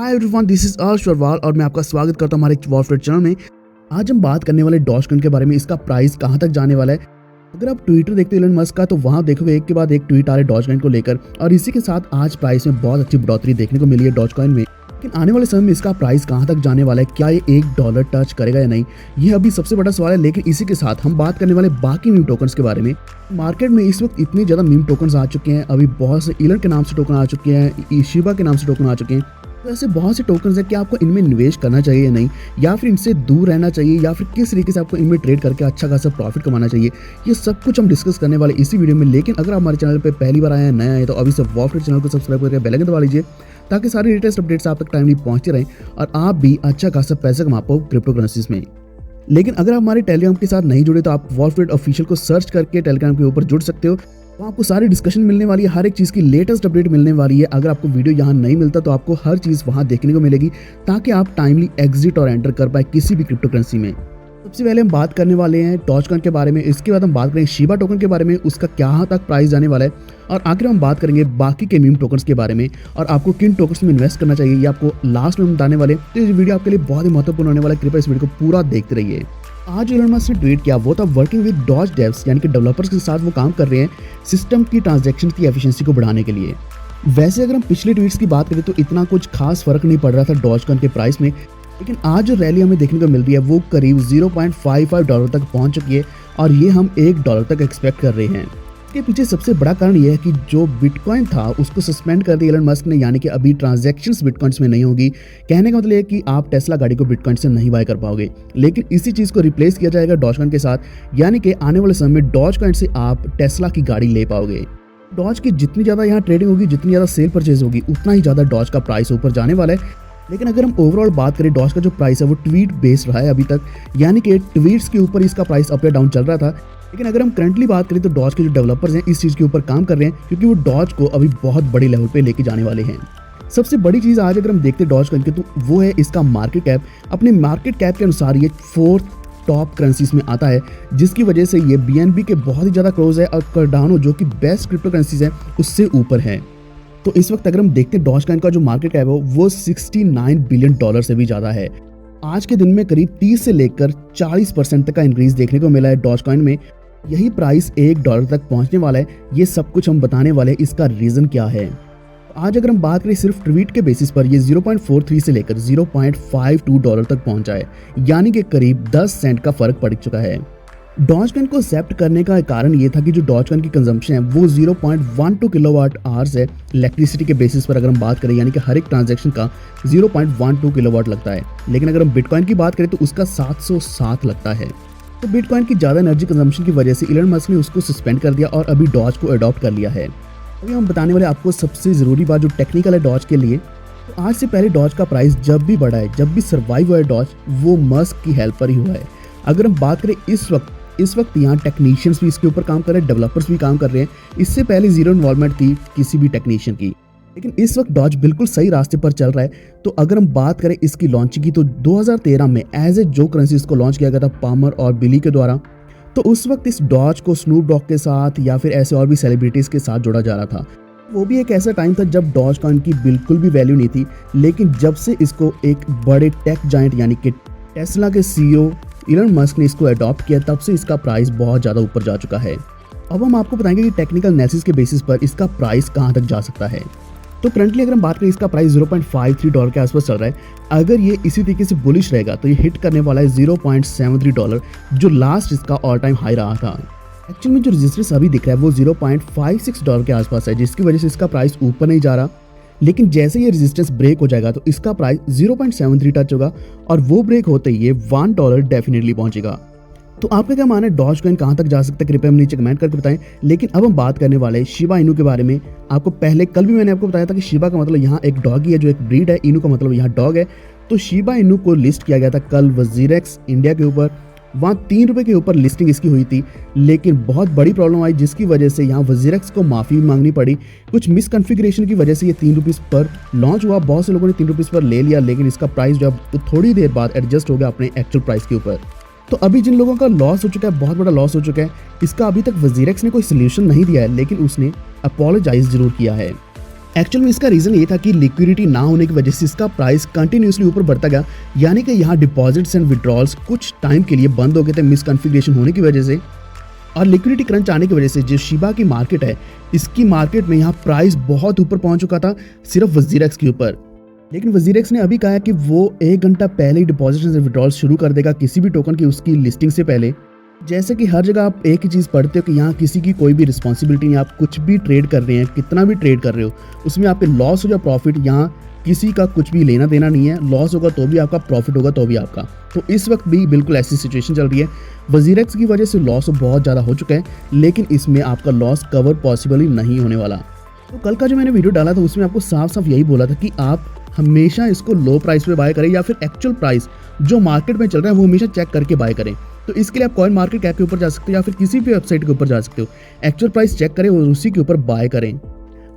Hi everyone, this is अर्श अग्रवाल और मैं आपका स्वागत करता हूं हमारे वॉर ट्रेड चैनल में। आज हम बात करने वाले डॉजकॉइन के बारे में। इसका प्राइस कहां तक जाने वाला है। अगर आप ट्विटर देखते हो इलन मस्क का, तो वहां देखोगे एक के बाद एक ट्वीट आ रहे डॉजकॉइन को लेकर, और इसी के साथ आज प्राइस में बहुत अच्छी बढ़ोतरी देखने को मिली है डॉजकॉइन में। लेकिन आने वाले समय में इसका प्राइस कहां तक जाने वाला है, क्या ये $1 टच करेगा या नहीं, ये अभी सबसे बड़ा सवाल है। लेकिन इसी के साथ हम बात करने वाले बाकी मीम टोकन्स के बारे में। मार्केट में इस वक्त इतने ज़्यादा मीम टोकन्स आ चुके हैं, अभी बहुत से इलन के नाम से टोकन आ चुके हैं, शिबा के नाम से टोकन आ चुके हैं। तो ऐसे बहुत से टोकन्स हैं कि आपको इनमें निवेश करना चाहिए या नहीं, या फिर इनसे दूर रहना चाहिए, या फिर किस तरीके से आपको इनमें ट्रेड करके अच्छा खासा प्रॉफिट कमाना चाहिए। ये सब कुछ हम डिस्कस करने वाले इसी वीडियो में। लेकिन अगर आप हमारे चैनल पे पहली बार आए हैं, नया है, तो अभी से वॉर ट्रेड चैनल को सब्सक्राइब करके बेल आइकन दबा लीजिए, ताकि सारे लेटेस्ट अपडेट्स आप तक टाइमली पहुंचते रहें और आप भी अच्छा खासा पैसा कमा पाओ क्रिप्टो करेंसीज में। लेकिन अगर आप हमारे टेलीग्राम के साथ नहीं जुड़े, तो आप वॉर ट्रेड ऑफिशियल को सर्च करके टेलीग्राम के ऊपर जुड़ सकते हो। तो आपको सारी डिस्कशन मिलने वाली है, हर एक चीज़ की लेटेस्ट अपडेट मिलने वाली है। अगर आपको वीडियो यहाँ नहीं मिलता, तो आपको हर चीज़ वहाँ देखने को मिलेगी, ताकि आप टाइमली एग्जिट और एंटर कर पाए किसी भी क्रिप्टो करेंसी में। सबसे पहले हम बात करने वाले हैं डॉजकॉइन के बारे में। इसके बाद हम बात करेंगे शिबा टोकन के बारे में, उसका क्या तक प्राइस जाने वाला है, और आखिर हम बात करेंगे बाकी के मीम टोकन्स के बारे में और आपको किन टोकन्स में इन्वेस्ट करना चाहिए, ये आपको लास्ट में हम बताने वाले। तो ये वीडियो आपके लिए बहुत ही महत्वपूर्ण होने वाला है, कृपया इस वीडियो को पूरा देखते रहिए। आज इलन मस्क ने ट्वीट किया, वो था वर्किंग विद डॉज डेव्स, यानी कि डेवलपर्स के साथ वो काम कर रहे हैं सिस्टम की ट्रांजैक्शन की एफिशिएंसी को बढ़ाने के लिए। वैसे अगर हम पिछले ट्वीट्स की बात करें, तो इतना कुछ खास फर्क नहीं पड़ रहा था डॉजकॉइन के प्राइस में। लेकिन आज जो रैली हमें देखने को मिल रही है, वो करीब $0.55 तक पहुंच चुकी है, और ये हम $1 तक एक्सपेक्ट कर रहे हैं। इसके पीछे सबसे बड़ा कारण यह है कि जो बिटकॉइन था उसको सस्पेंड कर दिया इलन मस्क ने, यानी कि अभी ट्रांजैक्शंस बिटकॉइंस में नहीं होगी। कहने का मतलब है कि आप टेस्ला गाड़ी को बिटकॉइन से नहीं बाय कर पाओगे। लेकिन इसी चीज़ को रिप्लेस किया जाएगा डॉजकॉइन के साथ, यानी कि आने वाले समय में डॉजकॉइन से आप टेस्ला की गाड़ी ले पाओगे। डॉज की जितनी ज़्यादा यहाँ ट्रेडिंग होगी, जितनी ज़्यादा सेल परचेज होगी, उतना ही ज़्यादा डॉज का प्राइस ऊपर जाने वाला है। लेकिन अगर हम ओवरऑल बात करें, डॉज का जो प्राइस है वो ट्वीट बेस्ड रहा है अभी तक, यानी कि ट्वीट्स के ऊपर इसका प्राइस अप या डाउन चल रहा था। लेकिन अगर हम करंटली बात करें, तो डॉज के जो डेवलपर्स हैं इस चीज़ के ऊपर काम कर रहे हैं, क्योंकि वो डॉज को अभी बहुत बड़ी लेवल पे लेके जाने वाले हैं। सबसे बड़ी चीज़ आज अगर हम देखते हैं डॉज कॉइन की, तो वो है इसका मार्केट कैप। अपने मार्केट कैप के अनुसार ये 4th टॉप करेंसीज में आता है, जिसकी वजह से ये BNB के बहुत ही ज़्यादा क्लोज है, और कार्डानो जो कि बेस्ट क्रिप्टो करेंसीज है उससे ऊपर है। तो इस वक्त अगर हम देखते हैं डॉजकॉइन का जो मार्केट कैप है वो $69 बिलियन से भी ज़्यादा है। आज के दिन में करीब 30 से लेकर 40% तक का इंक्रीज देखने को मिला है डॉजकॉइन में। यही प्राइस $1 तक पहुंचने वाला है। ये सब कुछ हम बताने वाले हैं, इसका रीज़न क्या है। आज अगर हम बात करें सिर्फ ट्वीट के बेसिस पर, ये 0.43 से लेकर $0.52 तक पहुंचा है, यानी कि करीब 10 सेंट का फर्क पड़ चुका है। डॉजकॉइन को एक्सेप्ट करने का कारण ये था कि जो डॉजकॉइन की कंजम्पशन है वो 0.12 किलोवाट आवर्स है इलेक्ट्रिसिटी के बेसिस पर। अगर हम बात करें, यानी कि हर एक ट्रांजैक्शन का 0.12 किलोवाट लगता है। लेकिन अगर हम बिटकॉइन की बात करें, तो उसका 707 लगता है। तो बिटकॉइन की ज़्यादा एनर्जी कंजम्पशन की वजह से इलन मस्क ने उसको सस्पेंड कर दिया और अभी डॉज को अडॉप्ट कर लिया है। अभी हम बताने वाले आपको सबसे ज़रूरी बात जो टेक्निकल है डॉज के लिए। तो आज से पहले डॉज का प्राइस जब भी बढ़ा है, जब भी सर्वाइव हुआ है डॉज, वो मस्क की हेल्प पर ही हुआ है। अगर हम बात करें इस वक्त यहाँ टेक्नीशियंस भी इसके ऊपर काम कर रहे हैं, डेवलपर्स भी काम कर रहे हैं। इससे पहले जीरो इन्वॉल्वमेंट थी किसी भी टेक्नीशियन की। लेकिन इस वक्त डॉज बिल्कुल सही रास्ते पर चल रहा है। तो अगर हम बात करें इसकी लॉन्चिंग की, तो 2013 में एज ए जो करेंसी इसको लॉन्च किया गया था पामर और बिली के द्वारा। तो उस वक्त इस डॉज को स्नूप डॉग के साथ या फिर ऐसे और भी सेलिब्रिटीज़ के साथ जोड़ा जा रहा था। वो भी एक ऐसा टाइम था जब डॉज कॉइन की बिल्कुल भी वैल्यू नहीं थी। लेकिन जब से इसको एक बड़े टेक जायंट यानी कि टेस्ला के CEO इलन मस्क ने इसको अडॉप्ट किया, तब से इसका प्राइस बहुत ज़्यादा ऊपर जा चुका है। अब हम आपको बताएंगे कि टेक्निकल एनालिसिस के बेसिस पर इसका प्राइस कहाँ तक जा सकता है। तो करंटली अगर हम बात करें, इसका प्राइस $0.53 के आसपास चल रहा है। अगर ये इसी तरीके से बुलिश रहेगा, तो ये हिट करने वाला है $0.73, जो लास्ट इसका ऑल टाइम हाई रहा था। एक्चुअल में जो रजिस्टेंस अभी दिख रहा है वो $0.56 के आसपास है, जिसकी वजह से इसका प्राइस ऊपर नहीं जा रहा। लेकिन जैसे ये रेजिस्टेंस ब्रेक हो जाएगा, तो इसका प्राइस 0.73 टच होगा, और वो ब्रेक होते ही ये $1 डेफिनेटली पहुंचेगा। तो आपका क्या मानना है, डॉजकॉइन कहां तक जा सकता है, कृपया नीचे कमेंट करके बताएं। लेकिन अब हम बात करने वाले हैं शिबा इनू के बारे में। आपको पहले कल भी मैंने आपको बताया था कि शिबा का मतलब यहाँ एक डॉगी है, जो एक ब्रीड है। इनू का मतलब यहाँ डॉग है। तो शिबा इनू को लिस्ट किया गया था कल वजीरेक्स इंडिया के ऊपर। वहाँ ₹3 के ऊपर लिस्टिंग इसकी हुई थी। लेकिन बहुत बड़ी प्रॉब्लम आई, जिसकी वजह से यहाँ वजीरेक्स को माफ़ी मांगनी पड़ी। कुछ मिसकन्फिग्रेशन की वजह से ये ₹3 पर लॉन्च हुआ। बहुत से लोगों ने ₹3 पर ले लिया, लेकिन इसका प्राइस जो है थोड़ी देर बाद एडजस्ट हो गया अपने एक्चुअल प्राइस के ऊपर। तो अभी जिन लोगों का लॉस हो चुका है, बहुत बड़ा लॉस हो चुका है, इसका अभी तक वजीरेक्स ने कोई सोल्यूशन नहीं दिया है, लेकिन उसने अपोलोजाइज जरूर किया है। एक्चुअल में इसका रीजन ये था कि लिक्विडिटी ना होने की वजह से इसका प्राइस कंटिन्यूसली ऊपर बढ़ता गया, यानी कि यहाँ डिपॉजिट्स एंड विड्रॉल्स कुछ टाइम के लिए बंद हो गए थे मिसकॉन्फ़िगरेशन होने की वजह से। और लिक्विडिटी क्रंच आने की वजह से जो शिबा की मार्केट है, इसकी मार्केट में यहाँ प्राइस बहुत ऊपर पहुंच चुका था सिर्फ वजीरेक्स के ऊपर। लेकिन वजीरेक्स ने अभी कहा है कि वो 1 घंटा पहले ही डिपॉजिट एंड विड्रॉल शुरू कर देगा किसी भी टोकन की उसकी लिस्टिंग से पहले। जैसे कि हर जगह आप एक ही चीज़ पढ़ते हो कि यहाँ किसी की कोई भी रिस्पॉन्सिबिलिटी नहीं, आप कुछ भी ट्रेड कर रहे हैं, कितना भी ट्रेड कर रहे हो, उसमें आपके लॉस हो या प्रॉफिट, यहाँ किसी का कुछ भी लेना देना नहीं है। लॉस होगा तो भी आपका, प्रॉफिट होगा तो भी आपका। तो इस वक्त भी बिल्कुल ऐसी सिचुएशन चल रही है। वजीरेक्स की वजह से लॉस बहुत ज़्यादा हो चुका है, लेकिन इसमें आपका लॉस कवर पॉसिबल ही नहीं होने वाला। तो कल का जो मैंने वीडियो डाला था उसमें आपको साफ साफ यही बोला था कि आप हमेशा इसको लो प्राइस पे बाय करें, या फिर एक्चुअल प्राइस जो मार्केट में चल रहा है वो हमेशा चेक करके बाय करें। तो इसके लिए आप कॉइन मार्केट कैप के ऊपर जा सकते हो या फिर किसी भी वेबसाइट के ऊपर जा सकते हो, एक्चुअल प्राइस चेक करें और उसी के ऊपर बाय करें।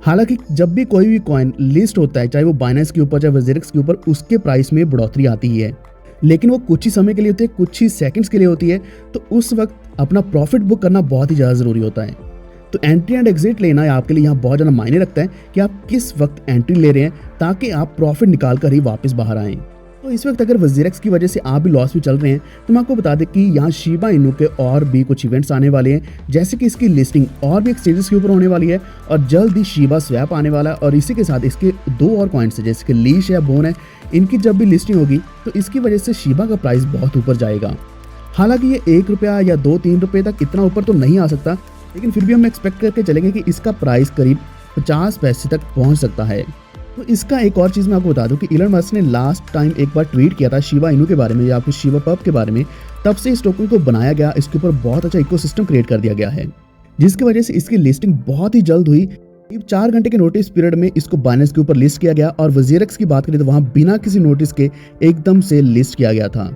हालांकि जब भी कोई भी कॉइन लिस्ट होता है, चाहे वो बाइनेंस के ऊपर चाहे वजीरेक्स के ऊपर, उसके प्राइस में बढ़ोतरी आती ही है, लेकिन वो कुछ ही समय के लिए होती है, कुछ ही सेकंड्स के लिए होती है। तो उस वक्त अपना प्रॉफिट बुक करना बहुत ही ज़्यादा ज़रूरी होता है। तो एंट्री एंड एग्जिट लेना आपके लिए यहाँ बहुत ज़्यादा मायने रखता है कि आप किस वक्त एंट्री ले रहे हैं, ताकि आप प्रॉफिट निकाल कर ही वापस बाहर आएँ। तो इस वक्त अगर वजीरेक्स की वजह से आप भी लॉस में चल रहे हैं, तो मैं आपको बता दें कि यहाँ शिबा इनू के और भी कुछ इवेंट्स आने वाले हैं, जैसे कि इसकी लिस्टिंग और भी एक्सचेंजेस के ऊपर होने वाली है, और जल्द ही शिबा स्वैप आने वाला है। और इसी के साथ इसके 2 और कॉइन्स है, जैसे कि लीश या बोन है, इनकी जब भी लिस्टिंग होगी तो इसकी वजह से शिबा का प्राइस बहुत ऊपर जाएगा। हालांकि ये 1 रुपया या 2-3 रुपये तक इतना ऊपर तो नहीं आ सकता, लेकिन फिर भी हम एक्सपेक्ट करके चलेंगे कि इसका प्राइस करीब 50 पैसे तक पहुँच सकता है। तो इसका एक और चीज़ मैं आपको बता दूं कि इलन मस्क ने लास्ट टाइम एक बार ट्वीट किया था शिबा इनू के बारे में या फिर शिबा पब के बारे में। तब से इस टोकन को बनाया गया, इसके ऊपर बहुत अच्छा इकोसिस्टम क्रिएट कर दिया गया है, जिसकी वजह से इसकी लिस्टिंग बहुत ही जल्द हुई। 4 घंटे के नोटिस पीरियड में इसको बाइनेंस के ऊपर लिस्ट किया गया, और वजीरेक्स की बात करें तो वहाँ बिना किसी नोटिस के एकदम से लिस्ट किया गया था।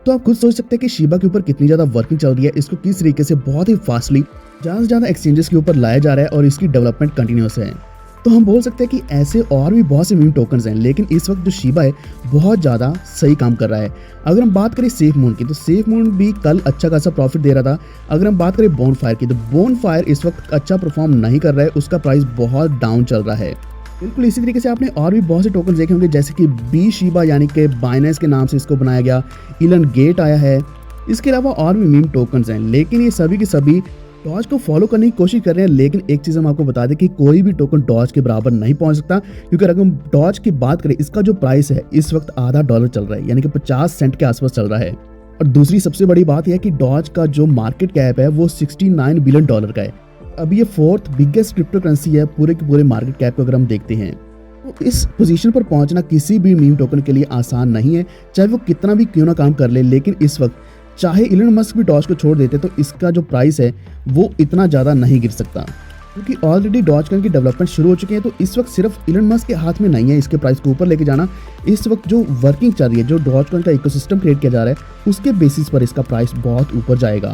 तो आप खुद सोच सकते हैं कि शिबा के ऊपर कितनी ज़्यादा वर्किंग चल रही है, इसको किस तरीके से बहुत ही फास्टली ज़्यादा से ज़्यादा एक्सचेंजेस के ऊपर लाया जा रहा है, और इसकी डेवलपमेंट कंटिन्यूस है। तो हम बोल सकते हैं कि ऐसे और भी बहुत से मीम टोकन्स हैं, लेकिन इस वक्त जो शिबा है बहुत ज़्यादा सही काम कर रहा है। अगर हम बात करें सेफ मून की, तो सेफ मून भी कल अच्छा खासा प्रॉफिट दे रहा था। अगर हम बात करें बोनफायर की, तो बोनफायर इस वक्त अच्छा परफॉर्म नहीं कर रहा है, उसका प्राइस बहुत डाउन चल रहा है। बिल्कुल इसी तरीके से आपने और भी बहुत से टोकन देखे होंगे, जैसे कि बी शिबा यानी कि बाइनेंस के नाम से इसको बनाया गया, इलन गेट आया है। इसके अलावा और भी मीम टोकन्स हैं, लेकिन ये सभी के सभी डॉज को फॉलो करने की कोशिश कर रहे हैं। लेकिन एक चीज़ हम आपको बता दें कि कोई भी टोकन डॉज के बराबर नहीं पहुंच सकता, क्योंकि अगर हम डॉज की बात करें, इसका जो प्राइस है इस वक्त $0.5 चल रहा है, यानी कि 50 सेंट के आसपास चल रहा है। और दूसरी सबसे बड़ी बात यह है कि डॉज का जो मार्केट कैप है वो $69 बिलियन का है। अब ये 4th बिगेस्ट क्रिप्टो करेंसी है पूरे के पूरे मार्केट कैप को अगर हम देखते हैं। तो इस पोजीशन पर पहुंचना किसी भी मीम टोकन के लिए आसान नहीं है, चाहे वो कितना भी क्यों ना काम कर ले। लेकिन इस वक्त चाहे इलन मस्क भी डॉज को छोड़ देते तो इसका जो प्राइस है वो इतना ज़्यादा नहीं गिर सकता, क्योंकि ऑलरेडी डॉज कॉइन की डेवलपमेंट शुरू हो चुकी है। तो इस वक्त सिर्फ इलन मस्क के हाथ में नहीं है इसके प्राइस को ऊपर लेके जाना। इस वक्त जो वर्किंग चल रही है, जो डॉज कॉइन का इकोसिस्टम क्रिएट किया जा रहा है, उसके बेसिस पर इसका प्राइस बहुत ऊपर जाएगा।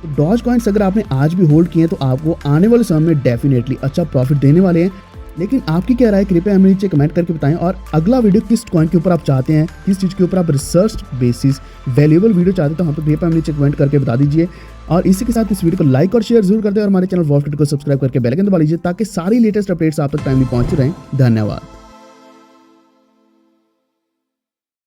तो डॉज कॉइन्स अगर आपने आज भी होल्ड किए हैं तो आपको आने वाले समय में डेफिनेटली अच्छा प्रॉफिट देने वाले हैं। लेकिन आपकी क्या राय, कृपया हमें नीचे कमेंट करके बताएं। और अगला वीडियो किस कॉइन के ऊपर आप चाहते हैं, किस चीज़ के ऊपर आप रिसर्च बेसिस वैल्यूएबल वीडियो चाहते हैं, तो हम तो कृपया हमें नीचे कमेंट करके बता दीजिए। और इसी के साथ इस वीडियो को लाइक और शेयर जरूर करते हैं, और हमारे चैनल वॉल्फ ट्रेडर को सब्सक्राइब करके बेल आइकन दबा लीजिए, ताकि सारी लेटेस्ट अपडेट्स आप तक टाइमली पहुंच रहें। धन्यवाद।